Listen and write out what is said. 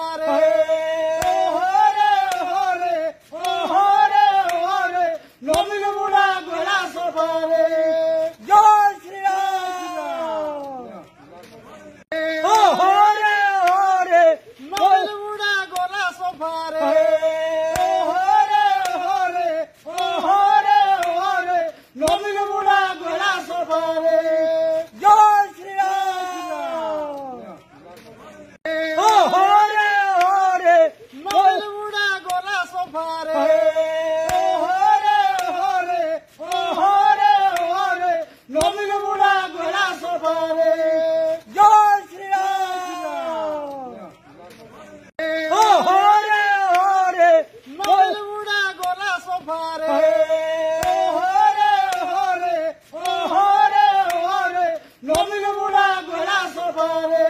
safari. Hore hore, hore hore, Nobile Buddha Gola safari. Jai Shri Ram. Hore hore, Nobile Buddha Gola safari. Hore hore, hore hore, Nobile Buddha Gola safari. Jai Shri Ram. Hore hore, Nobile Buddha Gola safari. Hore hore, hore hore, Nobile Buddha Gola safari. Jai Shri Ram. Hore hore, Nobile Buddha Gola safari. Hore hore, hore hore, Nobile Buddha Gola safari.